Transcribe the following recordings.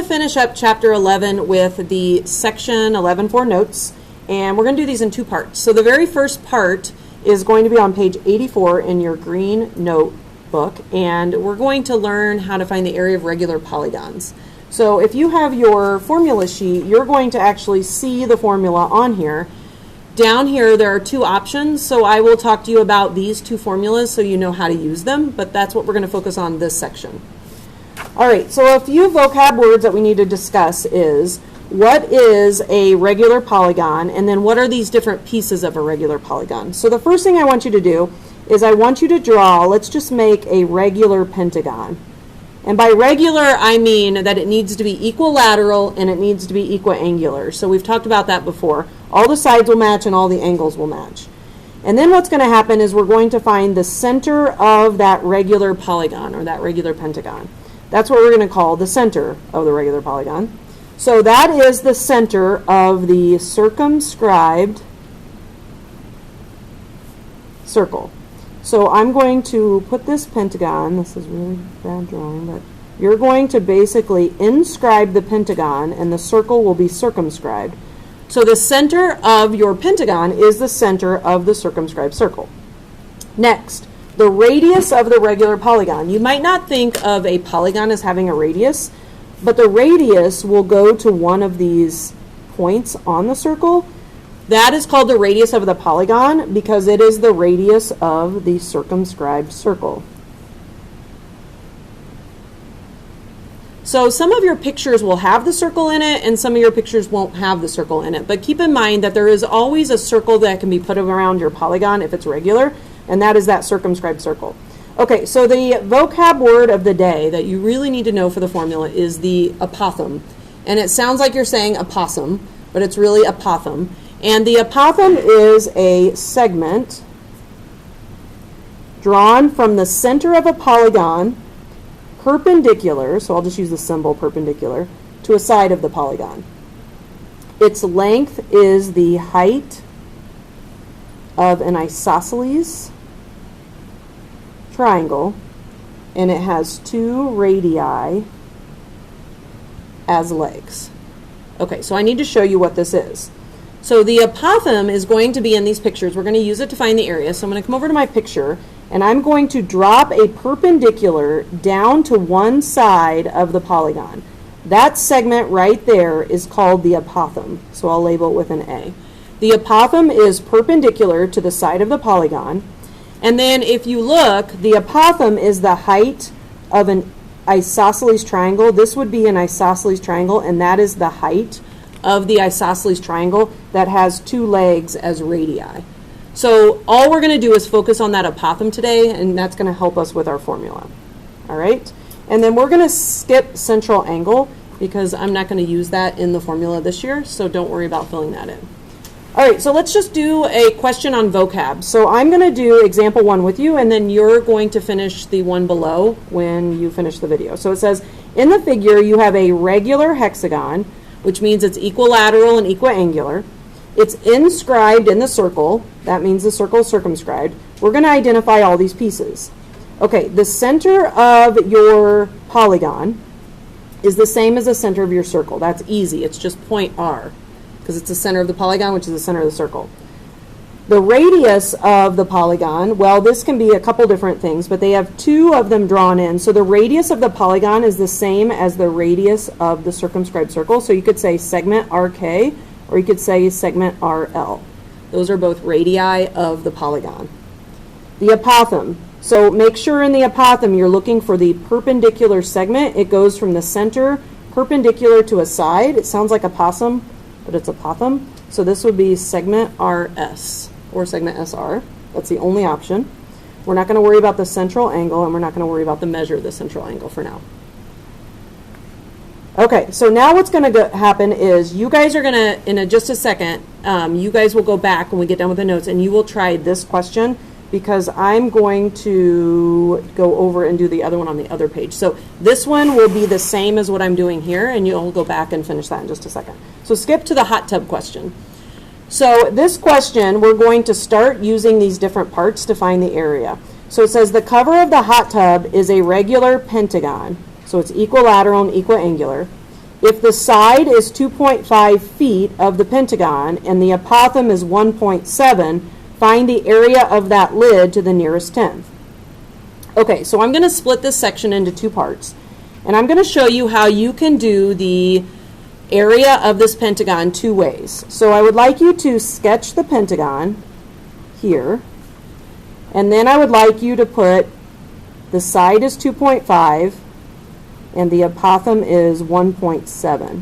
Finish up chapter 11 with the section 11.4 notes, and we're going to do these in two parts. So the very first part is going to be on page 84 in your green notebook, and we're going to learn how to find the area of regular polygons. So if you have your formula sheet, you're going to actually see the formula on here. Down here there are two options, so I will talk to you about these two formulas so you know how to use them, but that's what we're going to focus on this section. Alright, so a few vocab words that we need to discuss is, what is a regular polygon, and then what are these different pieces of a regular polygon. So the first thing I want you to do is I want you to draw, let's just make a regular pentagon. And by regular, I mean that it needs to be equilateral and it needs to be equiangular. So we've talked about that before. All the sides will match and all the angles will match. And then what's going to happen is we're going to find the center of that regular polygon or that regular pentagon. That's what we're going to call the center of the regular polygon. So that is the center of the circumscribed circle. So I'm going to put this pentagon, this is really bad drawing, but you're going to basically inscribe the pentagon and the circle will be circumscribed. So the center of your pentagon is the center of the circumscribed circle. Next, the radius of the regular polygon. You might not think of a polygon as having a radius, but the radius will go to one of these points on the circle. That is called the radius of the polygon because it is the radius of the circumscribed circle. So some of your pictures will have the circle in it and some of your pictures won't have the circle in it. But keep in mind that there is always a circle that can be put around your polygon if it's regular, and that is that circumscribed circle. Okay, so the vocab word of the day that you really need to know for the formula is the apothegm. And it sounds like you're saying opossum, but it's really apothegm. And the apothegm is a segment drawn from the center of a polygon perpendicular, so I'll just use the symbol perpendicular, to a side of the polygon. Its length is the height of an isosceles triangle, and it has two radii as legs. Okay, so I need to show you what this is. So the apothegm is going to be in these pictures. We're going to use it to find the area. So I'm going to come over to my picture, and I'm going to drop a perpendicular down to one side of the polygon. That segment right there is called the apothegm. So I'll label it with an A. The apothegm is perpendicular to the side of the polygon. And then if you look, the apothegm is the height of an isosceles triangle. This would be an isosceles triangle, and that is the height of the isosceles triangle that has two legs as radii. So all we're going to do is focus on that apothegm today, and that's going to help us with our formula. All right? And then we're going to skip central angle because I'm not going to use that in the formula this year, so don't worry about filling that in. All right, so let's just do a question on vocab. So I'm going to do example 1 with you, and then you're going to finish the one below when you finish the video. So it says, in the figure you have a regular hexagon, which means it's equilateral and equiangular. It's inscribed in the circle. That means the circle is circumscribed. We're going to identify all these pieces. Okay, the center of your polygon is the same as the center of your circle. That's easy. It's just point R because it's the center of the polygon, which is the center of the circle. The radius of the polygon, well, this can be a couple different things, but they have two of them drawn in. So the radius of the polygon is the same as the radius of the circumscribed circle. So you could say segment RK, or you could say segment RL. Those are both radii of the polygon. The apothegm. So make sure in the apothegm you're looking for the perpendicular segment. It goes from the center perpendicular to a side. It sounds like a possum, but it's apothegm. So this would be segment RS or segment SR. That's the only option. We're not going to worry about the central angle, and we're not going to worry about the measure of the central angle for now. Okay, so now what's going to happen is you guys are going to, in just a second, you guys will go back when we get done with the notes, and you will try this question because I'm going to go over and do the other one on the other page. So this one will be the same as what I'm doing here, and you'll go back and finish that in just a second. So skip to the hot tub question. So this question, we're going to start using these different parts to find the area. So it says the cover of the hot tub is a regular pentagon. So it's equilateral and equiangular. If the side is 2.5 feet of the pentagon and the apothem is 1.7, find the area of that lid to the nearest tenth. Okay, so I'm going to split this section into two parts. And I'm going to show you how you can do the area of this pentagon two ways. So I would like you to sketch the pentagon here. And then I would like you to put the side is 2.5 and the apothem is 1.7.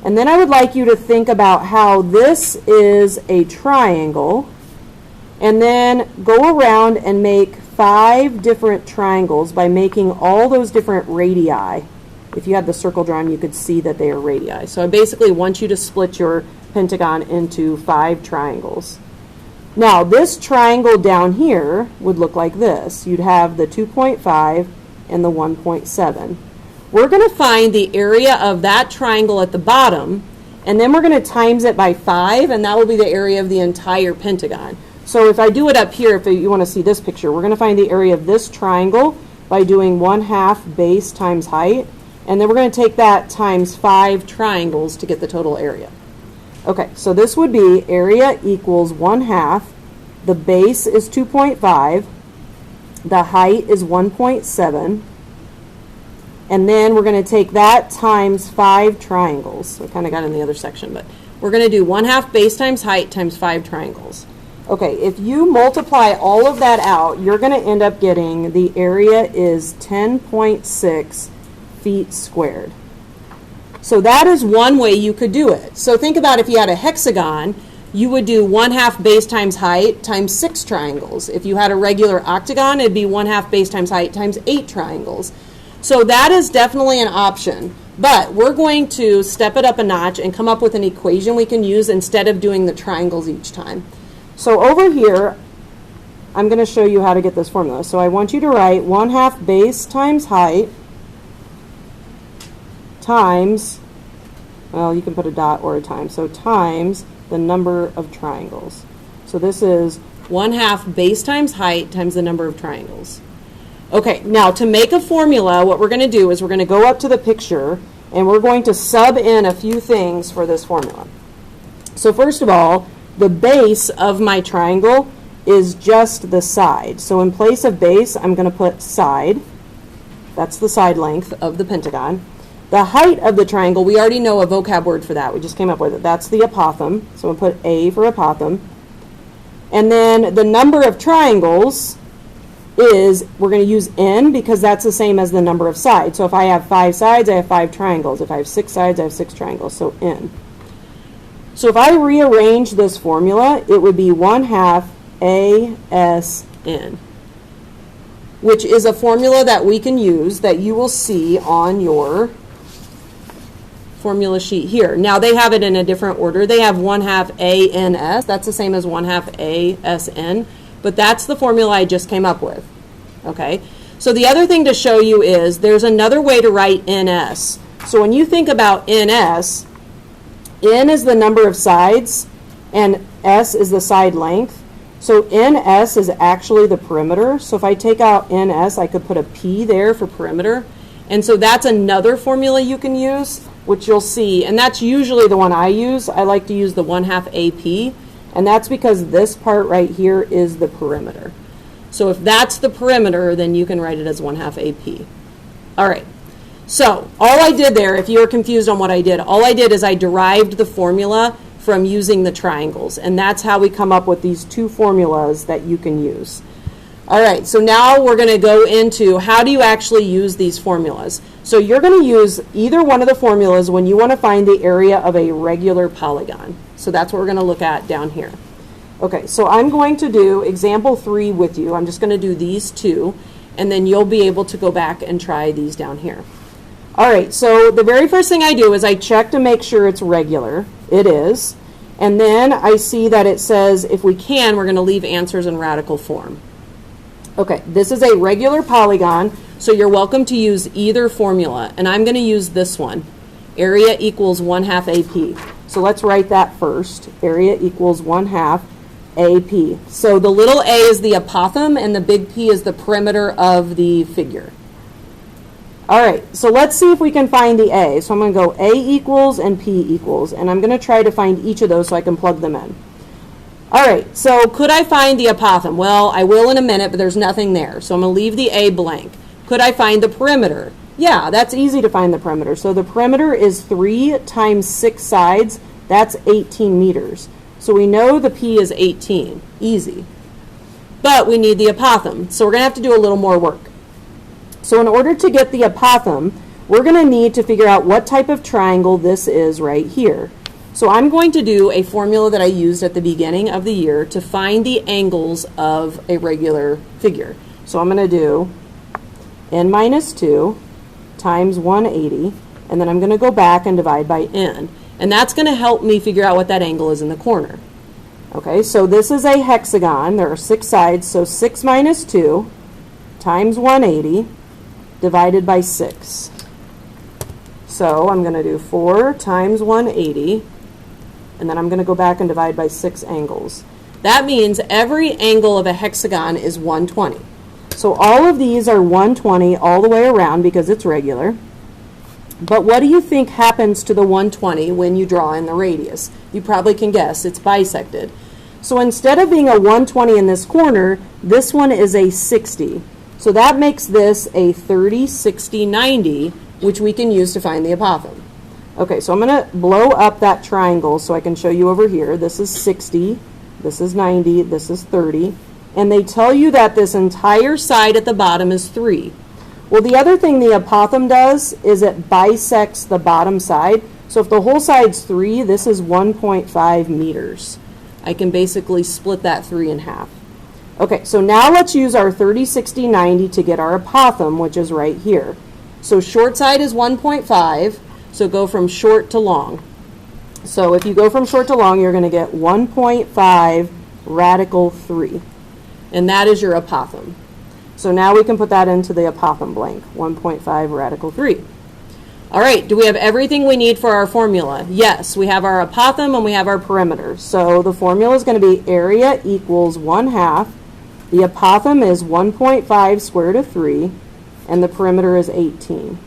And then I would like you to think about how this is a triangle, and then go around and make 5 different triangles by making all those different radii. If you had the circle drawn, you could see that they are radii. So I basically want you to split your pentagon into 5 triangles. Now, this triangle down here would look like this. You'd have the 2.5 and the 1.7. We're going to find the area of that triangle at the bottom, and then we're going to times it by 5, and that will be the area of the entire pentagon. So if I do it up here, if you want to see this picture, we're going to find the area of this triangle by doing 1/2 base times height, and then we're going to take that times 5 triangles to get the total area. Okay, so this would be area equals 1/2, the base is 2.5, the height is 1.7, and then we're going to take that times 5 triangles. So we kind of got in the other section, but we're going to do 1/2 base times height times 5 triangles. Okay, if you multiply all of that out, you're going to end up getting the area is 10.6 feet squared. So that is one way you could do it. So think about if you had a hexagon, you would do 1/2 base times height times 6 triangles. If you had a regular octagon, it'd be 1/2 base times height times 8 triangles. So that is definitely an option. But we're going to step it up a notch and come up with an equation we can use instead of doing the triangles each time. So over here, I'm going to show you how to get this formula. So I want you to write 1/2 base times height times, well, you can put a dot or a time, so times the number of triangles. So this is 1/2 base times height times the number of triangles. Okay, now to make a formula, what we're going to do is we're going to go up to the picture and we're going to sub in a few things for this formula. So first of all, the base of my triangle is just the side. So in place of base, I'm going to put side. That's the side length of the pentagon. The height of the triangle, we already know a vocab word for that. We just came up with it. That's the apothem. So we'll put A for apothem. And then the number of triangles is, we're going to use n because that's the same as the number of sides. So if I have 5 sides, I have 5 triangles. If I have 6 sides, I have 6 triangles. So n. So if I rearrange this formula, it would be 1/2 ASN, which is a formula that we can use that you will see on your formula sheet here. Now they have it in a different order. They have 1/2 ANS. That's the same as 1/2 ASN, but that's the formula I just came up with. Okay. So the other thing to show you is there's another way to write NS. So when you think about NS, N is the number of sides and S is the side length. So NS is actually the perimeter. So if I take out NS, I could put a P there for perimeter. And so that's another formula you can use, which you'll see. And that's usually the one I use. I like to use the 1/2 AP. And that's because this part right here is the perimeter. So if that's the perimeter, then you can write it as 1/2 AP. All right. So all I did there, if you're confused on what I did, all I did is I derived the formula from using the triangles. And that's how we come up with these 2 formulas that you can use. All right, so now we're going to go into how do you actually use these formulas. So you're going to use either one of the formulas when you want to find the area of a regular polygon. So that's what we're going to look at down here. Okay, so I'm going to do example 3 with you. I'm just going to do these 2, and then you'll be able to go back and try these down here. All right, so the very first thing I do is I check to make sure it's regular. It is. And then I see that it says, if we can, we're going to leave answers in radical form. Okay, this is a regular polygon, so you're welcome to use either formula. And I'm going to use this one. Area equals 1/2 AP. So let's write that first. Area equals 1/2 AP. So the little a is the apothem, and the big P is the perimeter of the figure. All right, so let's see if we can find the A. So I'm going to go A equals and P equals, and I'm going to try to find each of those so I can plug them in. All right, so could I find the apothem? Well, I will in a minute, but there's nothing there. So I'm going to leave the A blank. Could I find the perimeter? Yeah, that's easy to find the perimeter. So the perimeter is 3 times 6 sides. That's 18 meters. So we know the P is 18. Easy. But we need the apothem, so we're going to have to do a little more work. So in order to get the apothem, we're going to need to figure out what type of triangle this is right here. So I'm going to do a formula that I used at the beginning of the year to find the angles of a regular figure. So I'm going to do n minus 2 times 180, and then I'm going to go back and divide by n. And that's going to help me figure out what that angle is in the corner. Okay, so this is a hexagon. There are 6 sides, so 6 minus 2 times 180 divided by 6. So I'm going to do 4 times 180, and then I'm going to go back and divide by 6 angles. That means every angle of a hexagon is 120. So all of these are 120 all the way around because it's regular. But what do you think happens to the 120 when you draw in the radius? You probably can guess. It's bisected. So instead of being a 120 in this corner, this one is a 60. So that makes this a 30, 60, 90, which we can use to find the apothem. Okay, so I'm going to blow up that triangle so I can show you over here. This is 60, this is 90, this is 30. And they tell you that this entire side at the bottom is 3. Well, the other thing the apothem does is it bisects the bottom side. So if the whole side's 3, this is 1.5 meters. I can basically split that 3 in half. Okay, so now let's use our 30, 60, 90 to get our apothem, which is right here. So short side is 1.5, so go from short to long. So if you go from short to long, you're going to get 1.5 radical 3. And that is your apothem. So now we can put that into the apothem blank, 1.5 radical 3. All right, do we have everything we need for our formula? Yes, we have our apothem and we have our perimeter. So the formula is going to be area equals 1/2. The apothem is 1.5 square root of 3, and the perimeter is 18.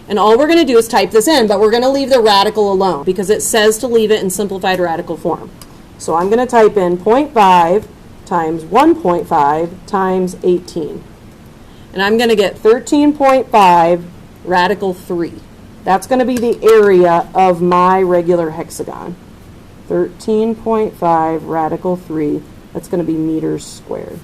And all we're going to do is type this in, but we're going to leave the radical alone because it says to leave it in simplified radical form. So I'm going to type in 0.5 times 1.5 times 18. And I'm going to get 13.5 radical 3. That's going to be the area of my regular hexagon. 13.5 radical 3. That's going to be meters squared.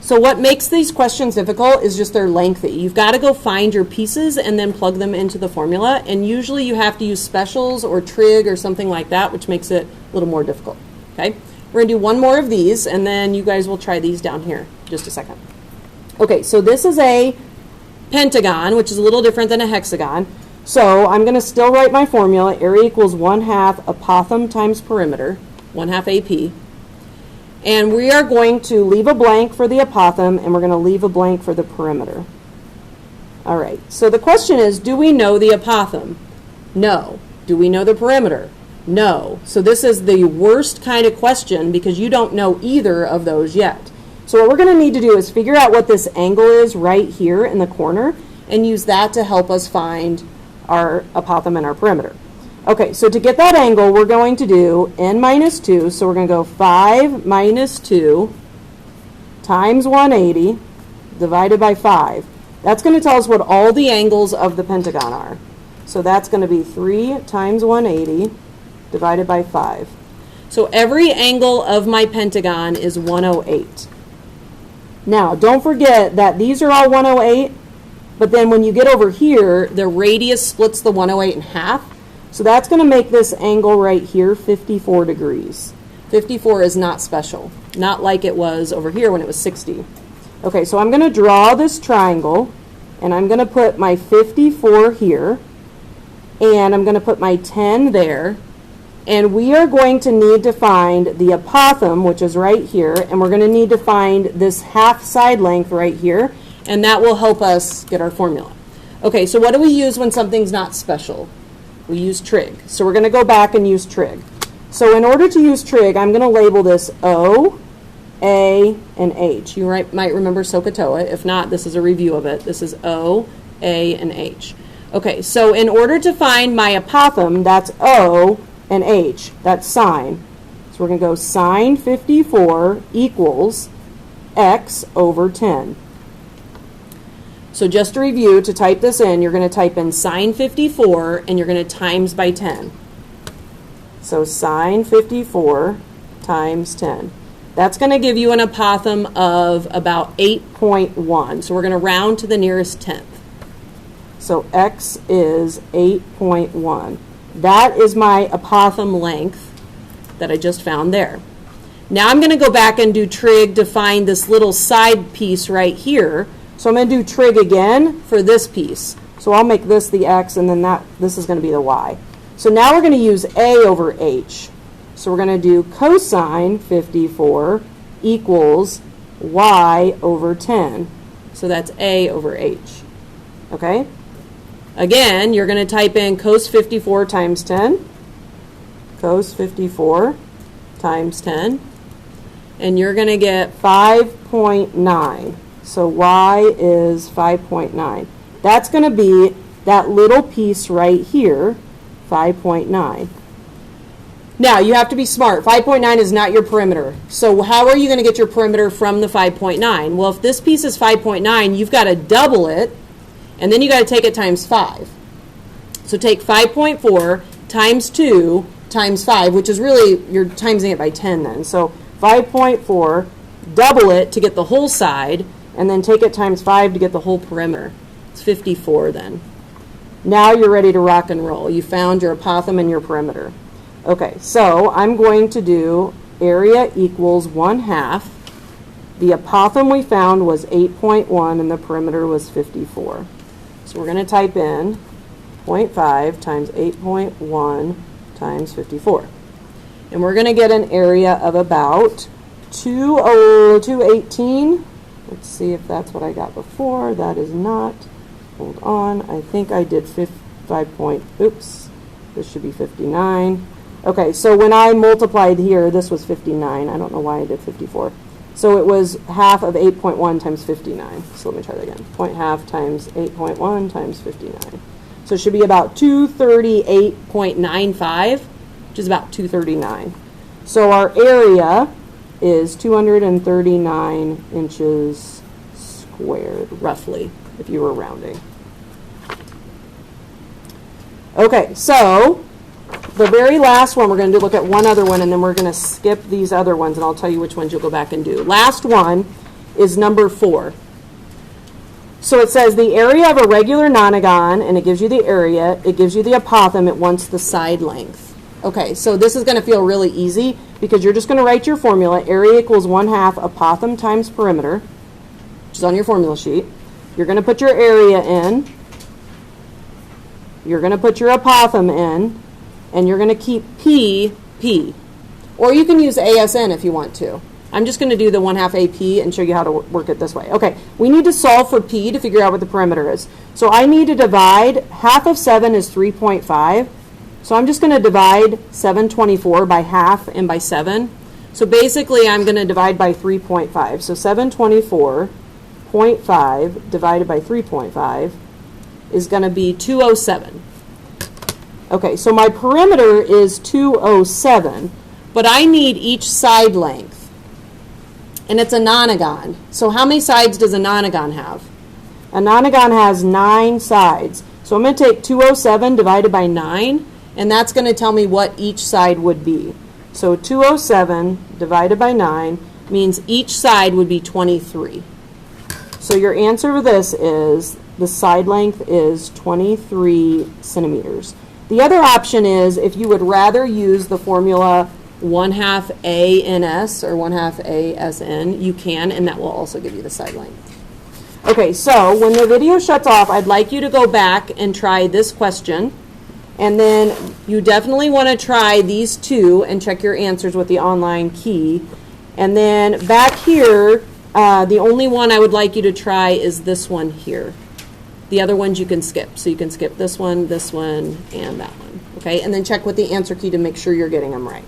So what makes these questions difficult is just they're lengthy. You've got to go find your pieces and then plug them into the formula. And usually you have to use specials or trig or something like that, which makes it a little more difficult. Okay? We're going to do one more of these, and then you guys will try these down here in just a second. Okay, so this is a pentagon, which is a little different than a hexagon. So I'm going to still write my formula. Area equals 1/2 apothem times perimeter, 1/2 AP. And we are going to leave a blank for the apothem, and we're going to leave a blank for the perimeter. All right, so the question is, do we know the apothem? No. Do we know the perimeter? No. So this is the worst kind of question because you don't know either of those yet. So what we're going to need to do is figure out what this angle is right here in the corner and use that to help us find our apothem and our perimeter. Okay, so to get that angle, we're going to do n minus 2. So we're going to go 5 minus 2 times 180 divided by 5. That's going to tell us what all the angles of the pentagon are. So that's going to be 3 times 180 divided by 5. So every angle of my pentagon is 108. Now, don't forget that these are all 108, but then when you get over here, the radius splits the 108 in half. So that's going to make this angle right here 54 degrees. 54 is not special, not like it was over here when it was 60. Okay, so I'm going to draw this triangle, and I'm going to put my 54 here, and I'm going to put my 10 there, and we are going to need to find the apothem, which is right here, and we're going to need to find this half side length right here, and that will help us get our formula. Okay, so what do we use when something's not special? We use trig. So we're going to go back and use trig. So in order to use trig, I'm going to label this O, A, and H. You might remember SOHCAHTOA. If not, this is a review of it. This is O, A, and H. Okay, so in order to find my apothem, that's O and H. That's sine. So we're going to go sine 54 equals x over 10. So just to review, to type this in, you're going to type in sine 54 and you're going to times by 10. So sine 54 times 10. That's going to give you an apothem of about 8.1. So we're going to round to the nearest tenth. So x is 8.1. That is my apothem length that I just found there. Now I'm going to go back and do trig to find this little side piece right here. So I'm going to do trig again for this piece. So I'll make this the x, and then this is going to be the y. So now we're going to use a over h. So we're going to do cosine 54 equals y over 10. So that's a over h. Okay? Again, you're going to type in cos 54 times 10. Cos 54 times 10. And you're going to get 5.9. So y is 5.9. That's going to be that little piece right here, 5.9. Now, you have to be smart. 5.9 is not your perimeter. So how are you going to get your perimeter from the 5.9? Well, if this piece is 5.9, you've got to double it, and then you got to take it times 5. So take 5.4 times 2 times 5, which is really, you're timesing it by 10 then. So 5.4, double it to get the whole side, and then take it times 5 to get the whole perimeter. It's 54 then. Now you're ready to rock and roll. You found your apothem and your perimeter. Okay, so I'm going to do area equals 1/2. The apothem we found was 8.1 and the perimeter was 54. So we're going to type in 0.5 times 8.1 times 54. And we're going to get an area of about 218. Let's see if that's what I got before. That is not. Hold on. I think I did 5 point. Oops. This should be 59. Okay, so when I multiplied here, this was 59. I don't know why I did 54. So it was half of 8.1 times 59. So let me try that again. 0.5 times 8.1 times 59. So it should be about 238.95, which is about 239. So our area is 239 inches squared, roughly, if you were rounding. Okay, so the very last one, we're going to look at one other one, and then we're going to skip these other ones, and I'll tell you which ones you'll go back and do. Last one is number 4. So it says the area of a regular nonagon, and it gives you the area, it gives you the apothem, it wants the side length. Okay, so this is going to feel really easy because you're just going to write your formula. Area equals 1/2 apothem times perimeter, which is on your formula sheet. You're going to put your area in. You're going to put your apothem in. And you're going to keep P, P. Or you can use ASN if you want to. I'm just going to do the 1/2 AP and show you how to work it this way. Okay, we need to solve for P to figure out what the perimeter is. So I need to divide, half of 7 is 3.5. So I'm just going to divide 724 by half and by 7. So basically I'm going to divide by 3.5. So 724.5 divided by 3.5 is going to be 207. Okay, so my perimeter is 207, but I need each side length. And it's a nonagon. So how many sides does a nonagon have? A nonagon has 9 sides. So I'm going to take 207 divided by 9, and that's going to tell me what each side would be. So 207 divided by 9 means each side would be 23. So your answer for this is the side length is 23 centimeters. The other option is if you would rather use the formula 1/2 ANS or 1/2 ASN, you can, and that will also give you the side length. Okay, so when the video shuts off, I'd like you to go back and try this question, and then you definitely want to try these two and check your answers with the online key. And then back here, the only one I would like you to try is this one here. The other ones you can skip. So you can skip this one, and that one. Okay, and then check with the answer key to make sure you're getting them right.